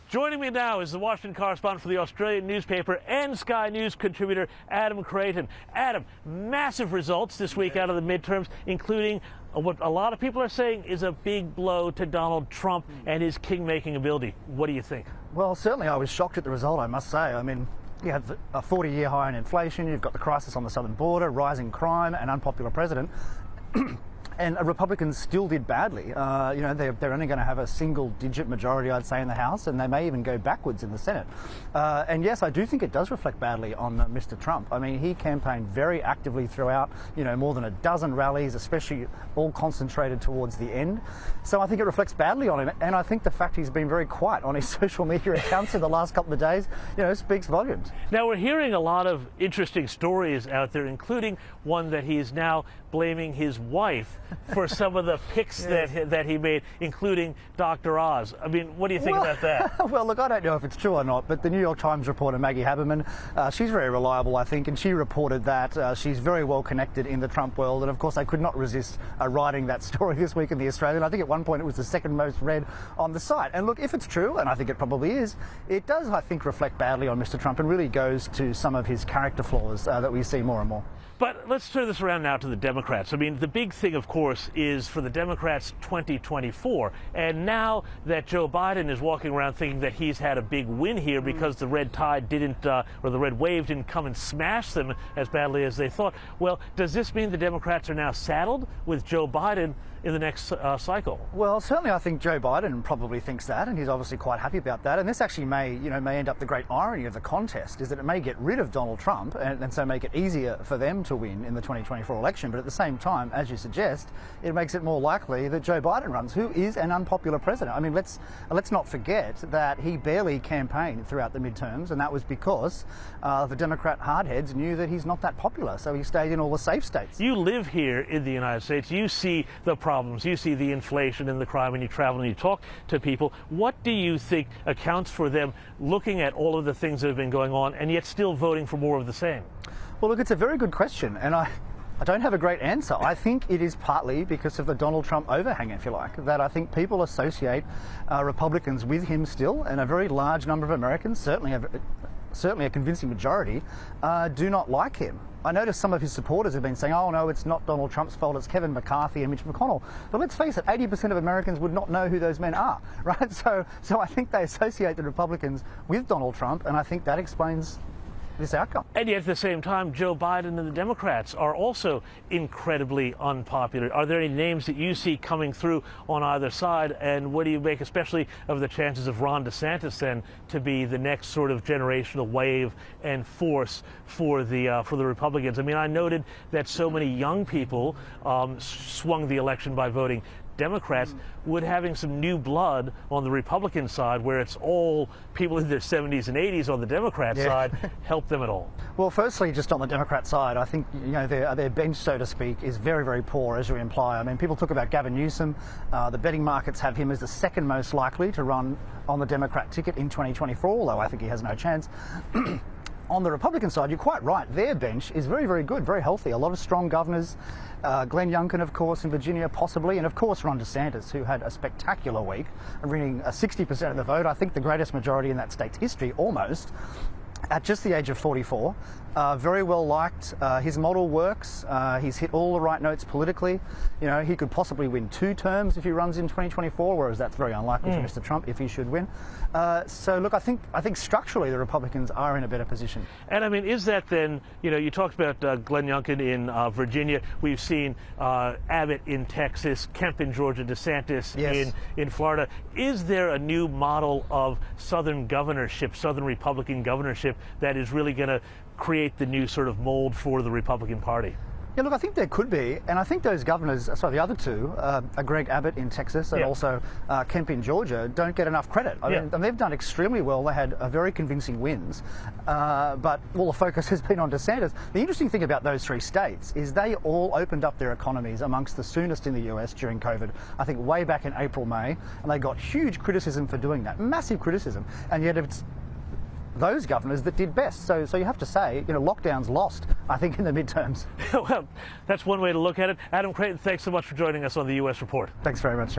Joining me now is the Washington Correspondent for the Australian newspaper and Sky News contributor Adam Creighton. Adam, massive results this week out of the midterms, including what a lot of people are saying is a big blow to Donald Trump and his king-making ability. What do you think? Well, certainly I was shocked at the result, I must say. I mean, you have a 40-year high in inflation, you've got the crisis on the southern border, rising crime, an unpopular president. And Republicans still did badly. They're only going to have a single-digit majority, I'd say, in the House, and they may even go backwards in the Senate. And yes, I do think it does reflect badly on Mr. Trump. I mean, he campaigned very actively throughout, more than a dozen rallies, especially all concentrated towards the end. So I think it reflects badly on him. And I think the fact he's been very quiet on his social media accounts in the last couple of days, speaks volumes. Now, we're hearing a lot of interesting stories out there, including one that he is now blaming his wife for some of the picks that he made, including Dr. Oz. I mean, what do you think about that? Well, look, I don't know if it's true or not, but the New York Times reporter Maggie Haberman, she's very reliable, I think, and she reported that she's very well connected in the Trump world. And of course, I could not resist writing that story this week in The Australian. I think at one point it was the second most read on the site. And look, if it's true, and I think it probably is, it does, I think, reflect badly on Mr. Trump and really goes to some of his character flaws that we see more and more. But let's turn this around now to the Democrats. I mean, the big thing, of course, is for the Democrats 2024. And now that Joe Biden is walking around thinking that he's had a big win here because the red tide didn't, or the red wave didn't come and smash them as badly as they thought. Well, does this mean the Democrats are now saddled with Joe Biden in the next cycle? Well, certainly I think Joe Biden probably thinks that, and he's obviously quite happy about that. And this actually may end up the great irony of the contest, is that it may get rid of Donald Trump and so make it easier for them to win in the 2024 election. But at the same time, as you suggest, it makes it more likely that Joe Biden runs, who is an unpopular president. I mean, let's not forget that he barely campaigned throughout the midterms, and that was because the Democrat hardheads knew that he's not that popular, so he stayed in all the safe states. You live here in the United States. You see the problems. You see the inflation and the crime, and you travel and you talk to people. What do you think accounts for them looking at all of the things that have been going on and yet still voting for more of the same? Well, look, it's a very good question, and I don't have a great answer. I think it is partly because of the Donald Trump overhang, if you like, that I think people associate Republicans with him still, and a very large number of Americans, certainly a convincing majority, do not like him. I noticed some of his supporters have been saying, oh no, it's not Donald Trump's fault, it's Kevin McCarthy and Mitch McConnell. But let's face it, 80% of Americans would not know who those men are, right? So I think they associate the Republicans with Donald Trump, and I think that explains this outcome. And yet at the same time, Joe Biden and the Democrats are also incredibly unpopular. Are there any names that you see coming through on either side? And what do you make especially of the chances of Ron DeSantis then to be the next sort of generational wave and force for the Republicans? I mean, I noted that so many young people swung the election by voting Democrats. Would having some new blood on the Republican side, where it's all people in their 70s and 80s on the Democrat side, help them at all? Well, firstly, just on the Democrat side, I think their bench, so to speak, is very, very poor, as you imply. I mean, people talk about Gavin Newsom. The betting markets have him as the second most likely to run on the Democrat ticket in 2024, although I think he has no chance. On the Republican side, you're quite right. Their bench is very, very good, very healthy. A lot of strong governors. Glenn Youngkin, of course, in Virginia, possibly. And, of course, Ron DeSantis, who had a spectacular week, winning 60% of the vote. I think the greatest majority in that state's history, almost, at just the age of 44. Very well liked. His model works. He's hit all the right notes politically. He could possibly win 2 terms if he runs in 2024, whereas that's very unlikely for Mr. Trump if he should win. So look, I think structurally the Republicans are in a better position. And I mean, is that then, you talked about Glenn Youngkin in Virginia. We've seen Abbott in Texas, Kemp in Georgia, DeSantis in Florida. Is there a new model of Southern governorship, Southern Republican governorship, that is really going to create the new sort of mold for the Republican Party? Yeah, look, I think there could be, and I think those governors, the other two, Greg Abbott in Texas and also Kemp in Georgia, don't get enough credit. I mean, and they've done extremely well. They had very convincing wins, but all the focus has been on DeSantis. The interesting thing about those 3 states is they all opened up their economies amongst the soonest in the US during COVID, I think way back in April, May, and they got huge criticism for doing that, massive criticism, and yet it's those governors that did best. So you have to say, lockdown's lost, I think, in the midterms. Well, that's one way to look at it. Adam Creighton, thanks so much for joining us on the U.S. Report. Thanks very much.